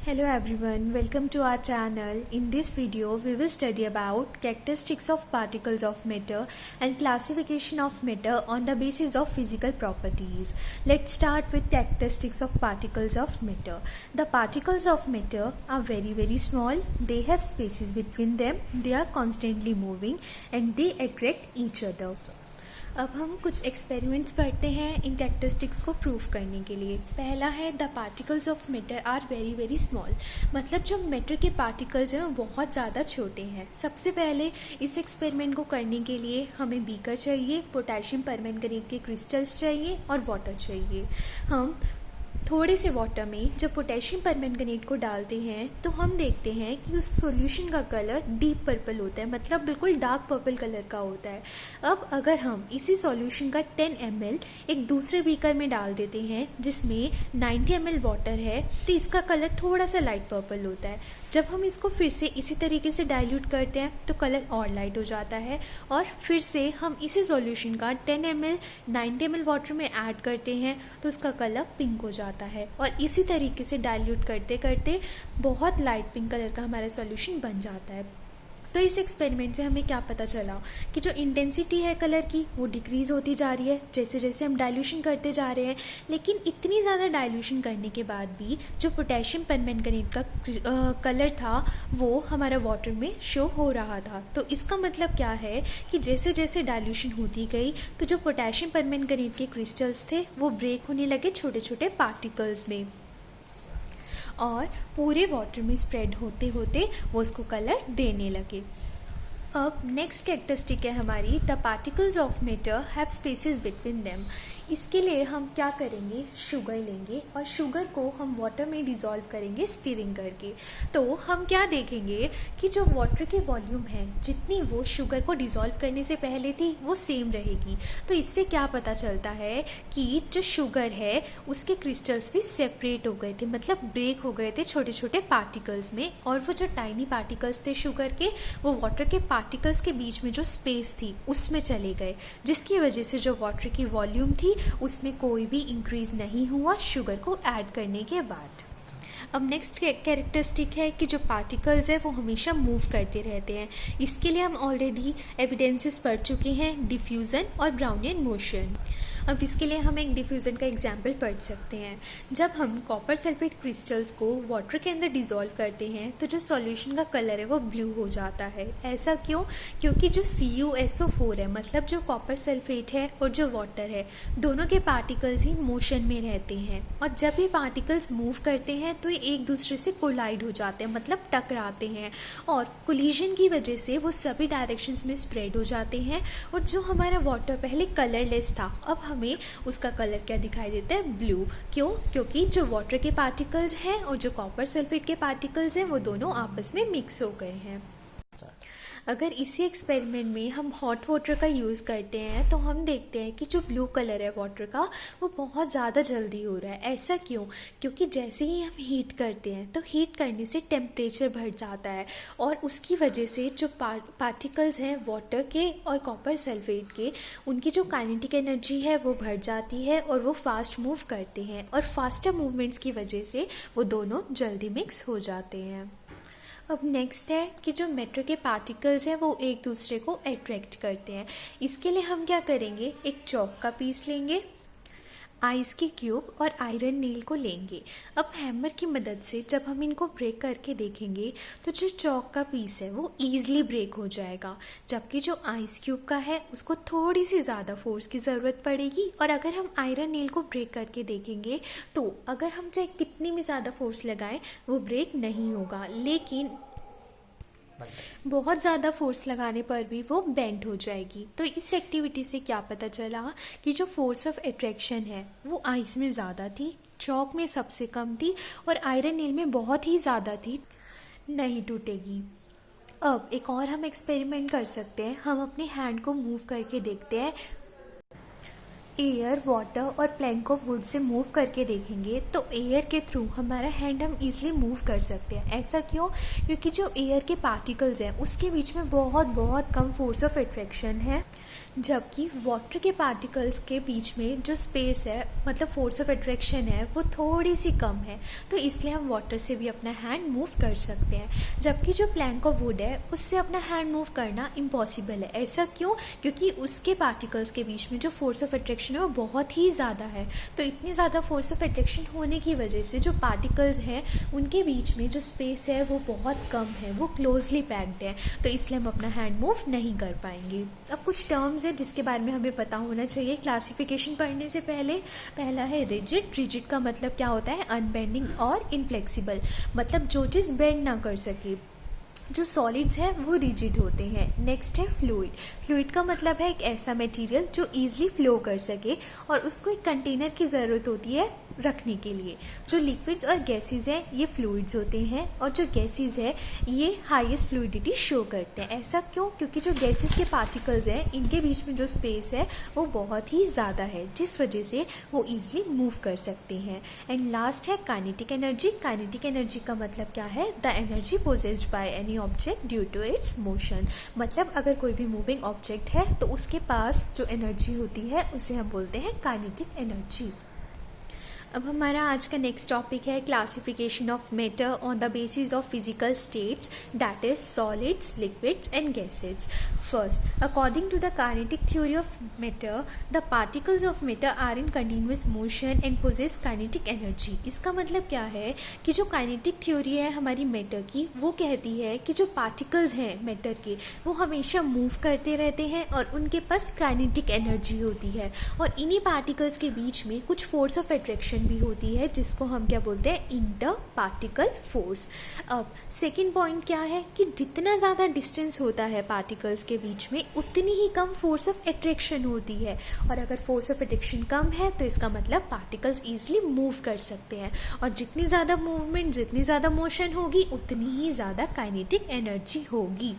Hello everyone, welcome to our channel. In this video, we will study about characteristics of particles of matter and classification of matter on the basis of physical properties. Let's start with characteristics of particles of matter. The particles of matter are very small. They have spaces between them. They are constantly moving and they attract each other. अब हम कुछ experiments पढ़ते हैं इन characteristics को prove करने के लिए। पहला है the particles of matter are very small, मतलब जो मैटर के पार्टिकल्स हैं वो बहुत ज़्यादा छोटे हैं। सबसे पहले इस एक्सपेरिमेंट को करने के लिए हमें बीकर चाहिए, पोटेशियम परमैंगनेट के क्रिस्टल्स चाहिए और वाटर चाहिए। हम थोड़े से वाटर में जब पोटेशियम परमैंगनेट को डालते हैं तो हम देखते हैं कि उस सॉल्यूशन का कलर डीप पर्पल होता है, मतलब बिल्कुल डार्क पर्पल कलर का होता है। अब अगर हम इसी सॉल्यूशन का 10 ml एक दूसरे बीकर में डाल देते हैं जिसमें 90 ml वाटर है तो इसका कलर थोड़ा सा लाइट पर्पल होता है। जब हम इसको फिर से इसी तरीके से डाइल्यूट करते हैं तो कलर और लाइट हो जाता है और फिर से हम इसी सॉल्यूशन का 10 ml 90 ml वाटर में ऐड करते हैं तो उसका कलर पिंक हो जाता है और इसी तरीके से डाइल्यूट करते करते बहुत लाइट पिंक कलर का हमारा सॉल्यूशन बन जाता है। तो इस एक्सपेरिमेंट से हमें क्या पता चला कि जो इंटेंसिटी है कलर की वो डिक्रीज होती जा रही है जैसे जैसे हम डाइल्यूशन करते जा रहे हैं, लेकिन इतनी ज़्यादा डाइल्यूशन करने के बाद भी जो पोटेशियम परमैंगनेट का कलर था वो हमारा वाटर में शो हो रहा था। तो इसका मतलब क्या है कि जैसे जैसे डाइल्यूशन होती गई तो जो पोटेशियम परमैंगनेट के क्रिस्टल्स थे वो ब्रेक होने लगे छोटे छोटे पार्टिकल्स में और पूरे वाटर में स्प्रेड होते होते वो उसको कलर देने लगे। अब नेक्स्ट कैरेक्टरिस्टिक है हमारी the particles of matter have spaces between them. इसके लिए हम क्या करेंगे, शुगर लेंगे और शुगर को हम वाटर में डिज़ोल्व करेंगे स्टीरिंग करके। तो हम क्या देखेंगे कि जो वाटर की वॉल्यूम है जितनी वो शुगर को डिज़ोल्व करने से पहले थी वो सेम रहेगी। तो इससे क्या पता चलता है कि जो शुगर है उसके क्रिस्टल्स भी सेपरेट हो गए थे, मतलब ब्रेक हो गए थे छोटे छोटे पार्टिकल्स में, और वो जो टाइनी पार्टिकल्स थे शुगर के वो वाटर के पार्टिकल्स के बीच में जो स्पेस थी उसमें चले गए, जिसकी वजह से जो वाटर की वॉल्यूम थी उसमें कोई भी इंक्रीज नहीं हुआ शुगर को ऐड करने के बाद। अब नेक्स्ट कैरेक्टरिस्टिक है कि जो पार्टिकल्स है वो हमेशा मूव करते रहते हैं। इसके लिए हम ऑलरेडी एविडेंसेस पढ़ चुके हैं, डिफ्यूज़न और ब्राउनियन मोशन। अब इसके लिए हम एक डिफ्यूज़न का एग्जाम्पल पढ़ सकते हैं। जब हम कॉपर सल्फेट क्रिस्टल्स को वाटर के अंदर डिज़ोल्व करते हैं तो जो सॉल्यूशन का कलर है वो ब्लू हो जाता है। ऐसा क्यों? क्योंकि जो CuSO4 है, मतलब जो कॉपर सल्फेट है और जो वाटर है, दोनों के पार्टिकल्स ही मोशन में रहते हैं और जब ये पार्टिकल्स मूव करते हैं तो ये एक दूसरे से कोलाइड हो जाते हैं, मतलब टकराते हैं और कोलिजन की वजह से वो सभी डायरेक्शंस में स्प्रेड हो जाते हैं और जो हमारा वाटर पहले कलरलेस था अब हमें उसका कलर क्या दिखाई देता है, ब्लू। क्यों? क्योंकि जो वाटर के पार्टिकल्स हैं और जो कॉपर सल्फेट के पार्टिकल्स हैं वो दोनों आपस में मिक्स हो गए हैं। अगर इसी एक्सपेरिमेंट में हम हॉट वाटर का यूज़ करते हैं तो हम देखते हैं कि जो ब्लू कलर है वाटर का वो बहुत ज़्यादा जल्दी हो रहा है। ऐसा क्यों? क्योंकि जैसे ही हम हीट करते हैं तो हीट करने से टेम्परेचर बढ़ जाता है और उसकी वजह से जो पार्टिकल्स हैं वाटर के और कॉपर सल्फेट के, उनकी जो काइनेटिक एनर्जी है वो बढ़ जाती है और वो फास्ट मूव करते हैं और फास्टर मूवमेंट्स की वजह से वो दोनों जल्दी मिक्स हो जाते हैं। अब नेक्स्ट है कि जो मैटर के पार्टिकल्स हैं वो एक दूसरे को अट्रैक्ट करते हैं। इसके लिए हम क्या करेंगे, एक चॉक का पीस लेंगे, आइस की क्यूब और आयरन नील को लेंगे। अब हैमर की मदद से जब हम इनको ब्रेक करके देखेंगे तो जो चॉक का पीस है वो ईजिली ब्रेक हो जाएगा, जबकि जो आइस क्यूब का है उसको थोड़ी सी ज़्यादा फोर्स की ज़रूरत पड़ेगी। और अगर हम आयरन नील को ब्रेक करके देखेंगे तो अगर हम चाहे कितनी भी ज़्यादा फोर्स लगाएं वो ब्रेक नहीं होगा, लेकिन बहुत ज़्यादा फोर्स लगाने पर भी वो बेंड हो जाएगी। तो इस एक्टिविटी से क्या पता चला कि जो फोर्स ऑफ अट्रैक्शन है वो आइस में ज़्यादा थी, चॉक में सबसे कम थी और आयरन नील में बहुत ही ज़्यादा थी, नहीं टूटेगी। अब एक और हम एक्सपेरिमेंट कर सकते हैं। हम अपने हैंड को मूव करके देखते हैं एयर, वाटर और plank of would say move करके देखेंगे तो एयर के थ्रू हमारा हैंड हम इजीली मूव कर सकते हैं। ऐसा क्यों? क्योंकि जो एयर के पार्टिकल्स हैं उसके बीच में बहुत बहुत कम फोर्स ऑफ अट्रैक्शन है, जबकि वाटर के पार्टिकल्स के बीच में जो स्पेस है मतलब फोर्स ऑफ अट्रैक्शन है वो थोड़ी सी कम है। तो इसलिए हम वाटर से भी अपना हैंड मूव कर सकते हैं, जबकि जो प्लैंक ऑफ वुड है उससे अपना हैंड मूव करना इम्पॉसिबल है। ऐसा क्यों? क्योंकि उसके पार्टिकल्स के बीच में जो फोर्स ऑफ अट्रैक्शन है वो बहुत ही ज़्यादा है। तो इतनी ज़्यादा फोर्स ऑफ अट्रैक्शन होने की वजह से जो पार्टिकल्स हैं उनके बीच में जो स्पेस है वो बहुत कम है, वो क्लोजली पैक्ड है। तो इसलिए हम अपना हैंड मूव नहीं कर पाएंगे। अब कुछ टर्म्स है जिसके बारे में हमें पता होना चाहिए क्लासिफिकेशन पढ़ने से पहले। पहला है रिजिड। रिजिड का मतलब क्या होता है? अनबेंडिंग और इनफ्लेक्सिबल, मतलब जो चीज़ बेंड ना कर सके। जो सॉलिड्स है वो रिजिड होते हैं। नेक्स्ट है फ्लूइड। फ्लूइड का मतलब है एक ऐसा मटेरियल जो इजीली फ्लो कर सके और उसको एक कंटेनर की ज़रूरत होती है रखने के लिए। जो लिक्विड्स और गैसेस हैं ये फ्लूइड्स होते हैं, और जो गैसेस है ये हाईएस्ट फ्लूइडिटी शो करते हैं। ऐसा क्यों? क्योंकि जो गैसेस के पार्टिकल्स हैं इनके बीच में जो स्पेस है वो बहुत ही ज़्यादा है, जिस वजह से वो इजीली मूव कर सकते हैं। एंड लास्ट है काइनेटिक एनर्जी। काइनेटिक एनर्जी का मतलब क्या है? The energy possessed by any object due to its motion. मतलब अगर कोई भी मूविंग ऑब्जेक्ट है तो उसके पास जो एनर्जी होती है उसे हम बोलते हैं काइनेटिक एनर्जी। अब हमारा आज का नेक्स्ट टॉपिक है classification of matter on the basis of physical states, that is solids, liquids and gases. First, according to the kinetic theory of matter, the particles of matter are in continuous motion and possess kinetic energy. इसका मतलब क्या है कि जो kinetic theory है हमारी matter की वो कहती है कि जो पार्टिकल्स हैं मैटर के वो हमेशा मूव करते रहते हैं और उनके पास काइनेटिक एनर्जी होती है, और इन्हीं पार्टिकल्स के बीच में कुछ फोर्स ऑफ अट्रैक्शन भी होती है जिसको हम क्या बोलते हैं? Inter particle force. अब सेकंड पॉइंट क्या है कि जितना ज़्यादा डिस्टेंस होता है पार्टिकल्स के बीच में उतनी ही कम फोर्स ऑफ अट्रैक्शन होती है, और अगर फोर्स ऑफ अट्रैक्शन कम है तो इसका मतलब पार्टिकल्स इजीली मूव कर सकते हैं, और जितनी ज़्यादा मूवमेंट, जितनी ज़्यादा मोशन होगी उतनी ही ज़्यादा काइनेटिक एनर्जी होगी।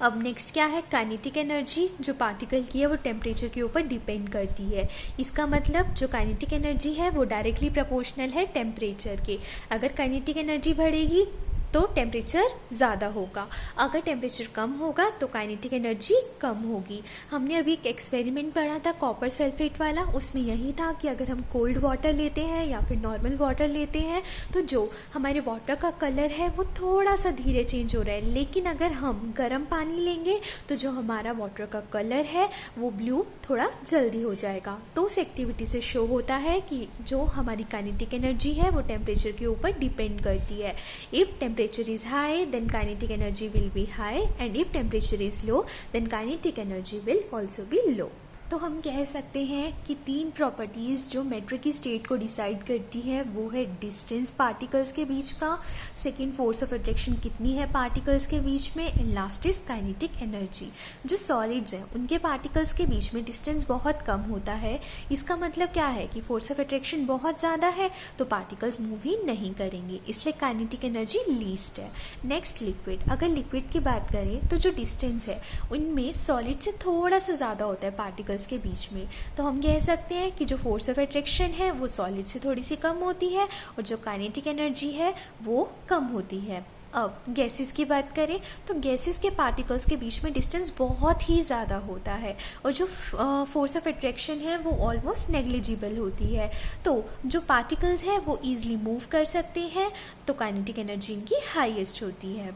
अब नेक्स्ट क्या है? काइनेटिक एनर्जी जो पार्टिकल की है वो टेम्परेचर के ऊपर डिपेंड करती है। इसका मतलब जो काइनेटिक एनर्जी है वो डायरेक्टली प्रोपोर्शनल है टेम्परेचर के। अगर काइनेटिक एनर्जी बढ़ेगी तो टेम्परेचर ज़्यादा होगा, अगर टेम्परेचर कम होगा तो काइनेटिक एनर्जी कम होगी। हमने अभी एक एक्सपेरिमेंट पढ़ा था कॉपर सल्फेट वाला, उसमें यही था कि अगर हम कोल्ड वाटर लेते हैं या फिर नॉर्मल वाटर लेते हैं तो जो हमारे वाटर का कलर है वो थोड़ा सा धीरे चेंज हो रहा है, लेकिन अगर हम गर्म पानी लेंगे तो जो हमारा वाटर का कलर है वो ब्लू थोड़ा जल्दी हो जाएगा। तो उस एक्टिविटी से शो होता है कि जो हमारी काइनेटिक एनर्जी है वो टेम्परेचर के ऊपर डिपेंड करती है। If temperature is high then kinetic energy will be high, and if temperature is low then kinetic energy will also be low। तो हम कह सकते हैं कि तीन प्रॉपर्टीज जो मैटर की स्टेट को डिसाइड करती है वो है डिस्टेंस पार्टिकल्स के बीच का, सेकेंड फोर्स ऑफ अट्रैक्शन कितनी है पार्टिकल्स के बीच में, and last is kinetic energy. जो सॉलिड्स हैं उनके पार्टिकल्स के बीच में डिस्टेंस बहुत कम होता है। इसका मतलब क्या है कि फोर्स ऑफ अट्रैक्शन बहुत ज़्यादा है तो पार्टिकल्स मूव ही नहीं करेंगे, इसलिए काइनेटिक एनर्जी लीस्ट है। Next liquid. अगर लिक्विड की बात करें तो जो डिस्टेंस है उनमें सॉलिड से थोड़ा सा ज़्यादा होता है पार्टिकल्स के बीच में, तो हम कह सकते हैं कि जो फोर्स ऑफ अट्रैक्शन है वो सॉलिड से थोड़ी सी कम होती है और जो काइनेटिक एनर्जी है वो कम होती है। अब गैसेस की बात करें तो गैसेस के पार्टिकल्स के बीच में डिस्टेंस बहुत ही ज़्यादा होता है और जो फोर्स ऑफ अट्रैक्शन है वो ऑलमोस्ट नेग्लिजिबल होती है। तो जो पार्टिकल्स हैं वो ईजिली मूव कर सकते हैं, तो काइनेटिक एनर्जी इनकी हाईएस्ट होती है।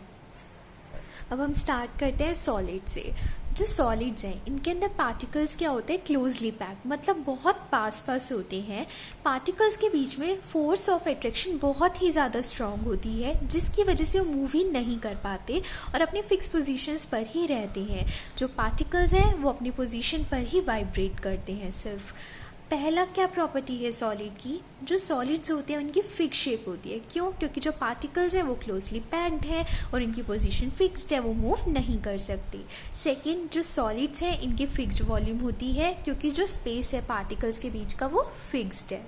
अब हम स्टार्ट करते हैं सॉलिड से। जो सॉलिड्स हैं इनके अंदर पार्टिकल्स क्या होते हैं? क्लोजली पैक्ड, मतलब बहुत पास पास होते हैं। पार्टिकल्स के बीच में फोर्स ऑफ अट्रैक्शन बहुत ही ज़्यादा स्ट्रांग होती है, जिसकी वजह से वो मूव ही नहीं कर पाते और अपने फिक्स पोजीशंस पर ही रहते हैं। जो पार्टिकल्स हैं वो अपनी पोजीशन पर ही वाइब्रेट करते हैं सिर्फ। पहला क्या प्रॉपर्टी है सॉलिड की? जो सॉलिड्स होते हैं उनकी फिक्स शेप होती है। क्यों? क्योंकि जो पार्टिकल्स हैं वो क्लोजली पैक्ड है और इनकी पोजीशन फिक्स्ड है, वो मूव नहीं कर सकते। सेकंड, जो सॉलिड्स हैं इनकी फिक्स्ड वॉल्यूम होती है क्योंकि जो स्पेस है पार्टिकल्स के बीच का वो फिक्स्ड है।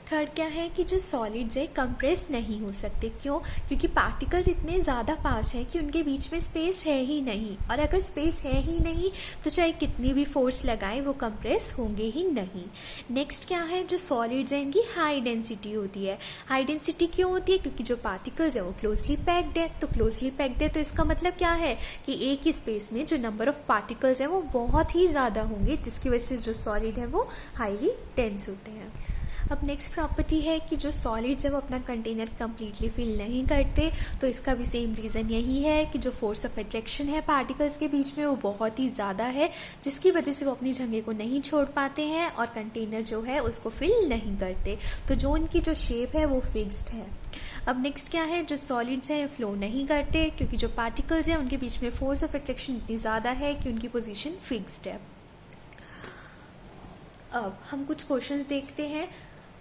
थर्ड क्या है कि जो सॉलिड्स है कंप्रेस नहीं हो सकते। क्यों? क्योंकि पार्टिकल्स इतने ज़्यादा पास हैं कि उनके बीच में स्पेस है ही नहीं, और अगर स्पेस है ही नहीं तो चाहे कितनी भी फोर्स लगाएं वो कंप्रेस होंगे ही नहीं। नेक्स्ट क्या है, जो सॉलिड्स हैं इनकी हाई डेंसिटी होती है। हाई डेंसिटी क्यों होती है? क्योंकि जो पार्टिकल्स है वो क्लोजली पैक्ड है। तो क्लोजली पैक्ड है तो इसका मतलब क्या है कि एक ही स्पेस में जो नंबर ऑफ पार्टिकल्स है वो बहुत ही ज़्यादा होंगे, जिसकी वजह से जो सॉलिड है वो हाईली डेंस होते हैं। अब नेक्स्ट प्रॉपर्टी है कि जो सॉलिड्स है वो अपना कंटेनर कंप्लीटली फिल नहीं करते। तो इसका भी सेम रीज़न यही है कि जो फोर्स ऑफ अट्रैक्शन है पार्टिकल्स के बीच में वो बहुत ही ज़्यादा है, जिसकी वजह से वो अपनी जगह को नहीं छोड़ पाते हैं और कंटेनर जो है उसको फिल नहीं करते। तो जो उनकी जो शेप है वो फिक्स्ड है। अब नेक्स्ट क्या है, जो सॉलिड्स हैं फ्लो नहीं करते क्योंकि जो पार्टिकल्स हैं उनके बीच में फोर्स ऑफ अट्रैक्शन इतनी ज़्यादा है कि उनकी पोजीशन फिक्स्ड है। अब हम कुछ क्वेश्चंस देखते हैं,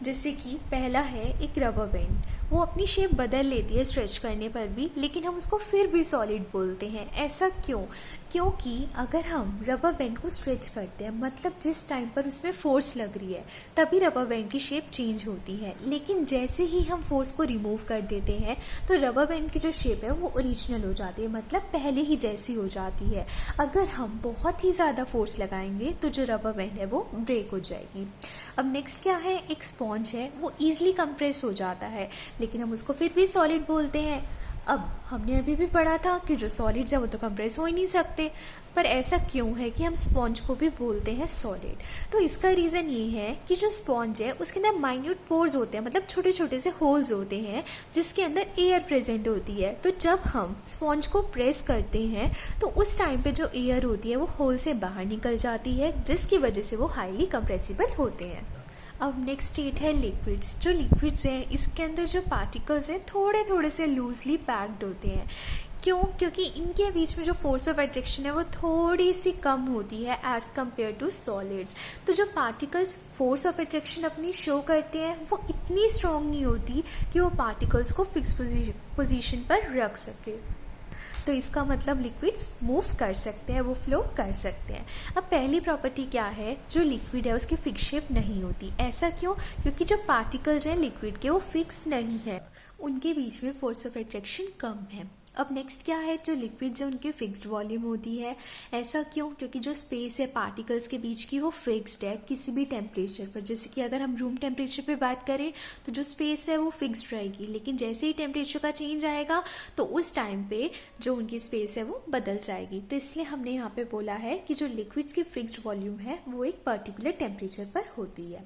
जैसे कि पहला है एक रबर बैंड। वो अपनी शेप बदल लेती है स्ट्रेच करने पर भी, लेकिन हम उसको फिर भी सॉलिड बोलते हैं। ऐसा क्यों? क्योंकि अगर हम रबर बैंड को स्ट्रेच करते हैं, मतलब जिस टाइम पर उसमें फोर्स लग रही है तभी रबर बैंड की शेप चेंज होती है, लेकिन जैसे ही हम फोर्स को रिमूव कर देते हैं तो रबर बैंड की जो शेप है वो ओरिजिनल हो जाती है, मतलब पहले ही जैसी हो जाती है। अगर हम बहुत ही ज़्यादा फोर्स लगाएंगे तो जो रबर बैंड है वो ब्रेक हो जाएगी। अब नेक्स्ट क्या है, एक स्पॉन्ज है वो ईजिली कंप्रेस हो जाता है, लेकिन हम उसको फिर भी सॉलिड बोलते हैं। अब हमने अभी भी पढ़ा था कि जो सॉलिड्स है वो तो कंप्रेस हो ही नहीं सकते, पर ऐसा क्यों है कि हम स्पॉन्ज को भी बोलते हैं सॉलिड? तो इसका रीज़न ये है कि जो स्पॉन्ज है उसके अंदर माइन्यूट पोर्स होते हैं, मतलब छोटे छोटे से होल्स होते हैं जिसके अंदर एयर प्रेजेंट होती है। तो जब हम स्पॉन्ज को प्रेस करते हैं तो उस टाइम पे जो एयर होती है वो होल से बाहर निकल जाती है, जिसकी वजह से वो हाईली कंप्रेसिबल होते हैं। अब नेक्स्ट स्टेट है लिक्विड्स। जो लिक्विड्स हैं इसके अंदर जो पार्टिकल्स हैं थोड़े थोड़े से लूजली पैक्ड होते हैं। क्यों? क्योंकि इनके बीच में जो फोर्स ऑफ अट्रैक्शन है वो थोड़ी सी कम होती है एज कम्पेयर टू सॉलिड्स। तो जो पार्टिकल्स फोर्स ऑफ अट्रैक्शन अपनी शो करते हैं वो इतनी स्ट्रांग नहीं होती कि वो पार्टिकल्स को फिक्स पोजीशन पर रख सके। तो इसका मतलब लिक्विड्स मूव कर सकते हैं, वो फ्लो कर सकते हैं। अब पहली प्रॉपर्टी क्या है, जो लिक्विड है उसकी फिक्स शेप नहीं होती। ऐसा क्यों? क्योंकि जो पार्टिकल्स हैं लिक्विड के वो फिक्स नहीं है, उनके बीच में फोर्स ऑफ अट्रैक्शन कम है। अब नेक्स्ट क्या है, जो लिक्विड्स है उनकी फिक्स्ड वॉल्यूम होती है। ऐसा क्यों? क्योंकि जो स्पेस है पार्टिकल्स के बीच की वो फिक्स्ड है किसी भी टेम्परेचर पर। जैसे कि अगर हम रूम टेम्परेचर पे बात करें तो जो स्पेस है वो फिक्स्ड रहेगी, लेकिन जैसे ही टेम्परेचर का चेंज आएगा तो उस टाइम पे जो उनकी स्पेस है वो बदल जाएगी। तो इसलिए हमने यहाँ पे बोला है कि जो लिक्विड्स की फिक्स्ड वॉल्यूम है वो एक पर्टिकुलर टेम्परेचर पर होती है।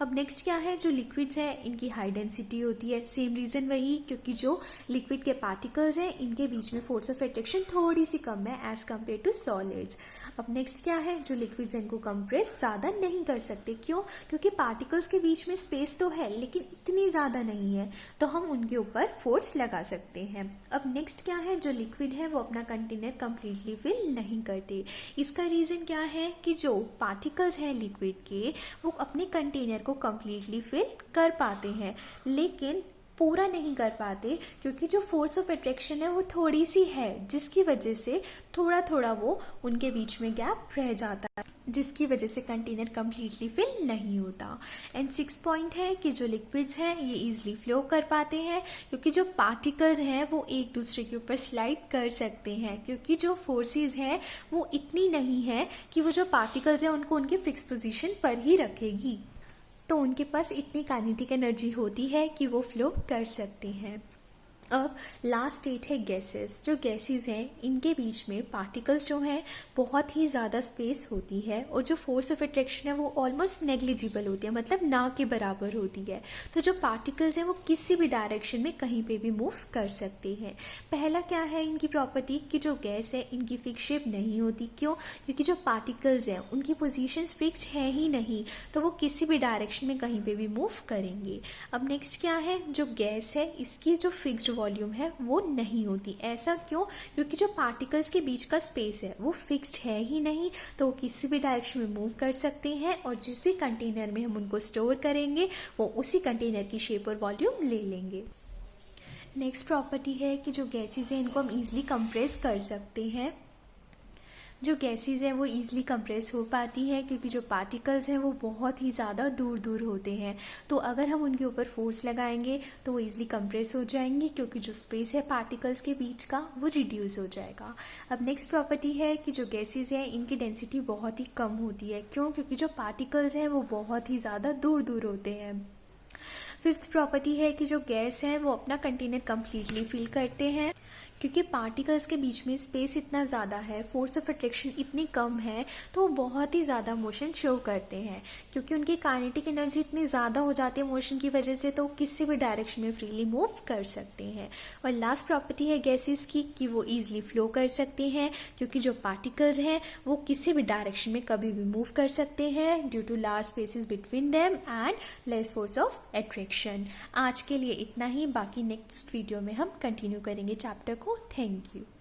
अब नेक्स्ट क्या है, जो लिक्विड्स हैं इनकी हाई डेंसिटी होती है। सेम रीजन वही, क्योंकि जो लिक्विड के पार्टिकल्स हैं इनके बीच में फोर्स ऑफ अट्रैक्शन थोड़ी सी कम है एज कम्पेयर टू सॉलिड्स। अब नेक्स्ट क्या है, जो लिक्विड्स हैं इनको कंप्रेस ज्यादा नहीं कर सकते। क्यों? क्योंकि पार्टिकल्स के बीच में स्पेस तो है लेकिन इतनी ज्यादा नहीं है, तो हम उनके ऊपर फोर्स लगा सकते हैं। अब नेक्स्ट क्या है, जो लिक्विड है वो अपना कंटेनर कंप्लीटली फिल नहीं करते। इसका रीजन क्या है कि जो पार्टिकल्स हैं लिक्विड के वो अपने कंटेनर को कंप्लीटली फिल कर पाते हैं, लेकिन पूरा नहीं कर पाते, क्योंकि जो फोर्स ऑफ अट्रैक्शन है वो थोड़ी सी है, जिसकी वजह से थोड़ा थोड़ा वो उनके बीच में गैप रह जाता है, जिसकी वजह से कंटेनर कंप्लीटली फिल नहीं होता। एंड 6 पॉइंट है कि जो लिक्विड्स हैं ये इजीली फ्लो कर पाते हैं, क्योंकि जो पार्टिकल्स हैं वो एक दूसरे के ऊपर स्लाइड कर सकते हैं, क्योंकि जो फोर्सेस हैं वो इतनी नहीं है कि वो जो पार्टिकल्स हैं उनको उनके फिक्स पोजीशन पर ही रखेगी। तो उनके पास इतनी काइनेटिक एनर्जी होती है कि वो फ्लो कर सकते हैं। अब लास्ट स्टेट है गैसेस। जो गैसेस हैं इनके बीच में पार्टिकल्स जो हैं बहुत ही ज़्यादा स्पेस होती है, और जो फोर्स ऑफ अट्रैक्शन है वो ऑलमोस्ट नेग्लिजिबल होती है, मतलब ना के बराबर होती है। तो जो पार्टिकल्स हैं वो किसी भी डायरेक्शन में कहीं पे भी मूव कर सकते हैं। पहला क्या है इनकी प्रॉपर्टी कि जो गैस है इनकी फिक्स शेप नहीं होती। क्यों? क्योंकि जो पार्टिकल्स हैं उनकी पोजीशंस फिक्स्ड है ही नहीं, तो वो किसी भी डायरेक्शन में कहीं पे भी मूव करेंगे। अब नेक्स्ट क्या है, जो गैस है इसकी जो फिक्स्ड वॉल्यूम है वो नहीं होती। ऐसा क्यों? क्योंकि जो पार्टिकल्स के बीच का स्पेस है वो फिक्स्ड है ही नहीं, तो वो किसी भी डायरेक्शन में मूव कर सकते हैं, और जिस भी कंटेनर में हम उनको स्टोर करेंगे वो उसी कंटेनर की शेप और वॉल्यूम ले लेंगे। नेक्स्ट प्रॉपर्टी है कि जो गैसेस हैं इनको हम इजीली कंप्रेस कर सकते हैं। जो गैसेज हैं वो ईजिली कंप्रेस हो पाती हैं क्योंकि जो पार्टिकल्स हैं वो बहुत ही ज़्यादा दूर दूर होते हैं। तो अगर हम उनके ऊपर फोर्स लगाएंगे तो वो ईजिली कंप्रेस हो जाएंगे क्योंकि जो स्पेस है पार्टिकल्स के बीच का वो रिड्यूस हो जाएगा। अब नेक्स्ट प्रॉपर्टी है कि जो गैसेज हैं इनकी डेंसिटी बहुत ही कम होती है। क्यों? क्योंकि जो पार्टिकल्स हैं वो बहुत ही ज़्यादा दूर दूर होते हैं। फिफ्थ प्रॉपर्टी है कि जो गैस है वो अपना कंटेनर कंप्लीटली फिल करते हैं क्योंकि पार्टिकल्स के बीच में स्पेस इतना ज़्यादा है, फोर्स ऑफ अट्रैक्शन इतनी कम है, तो वो बहुत ही ज़्यादा मोशन शो करते हैं। क्योंकि उनकी काइनेटिक एनर्जी इतनी ज़्यादा हो जाती है मोशन की वजह से, तो वो किसी भी डायरेक्शन में फ्रीली मूव कर सकते हैं। और लास्ट प्रॉपर्टी है गैसेस की कि वो ईजिली फ्लो कर सकते हैं क्योंकि जो पार्टिकल्स हैं वो किसी भी डायरेक्शन में कभी भी मूव कर सकते हैं due to large spaces between them and less force of attraction. आज के लिए इतना ही, बाकी नेक्स्ट वीडियो में हम कंटिन्यू करेंगे चैप्टर को। Thank you.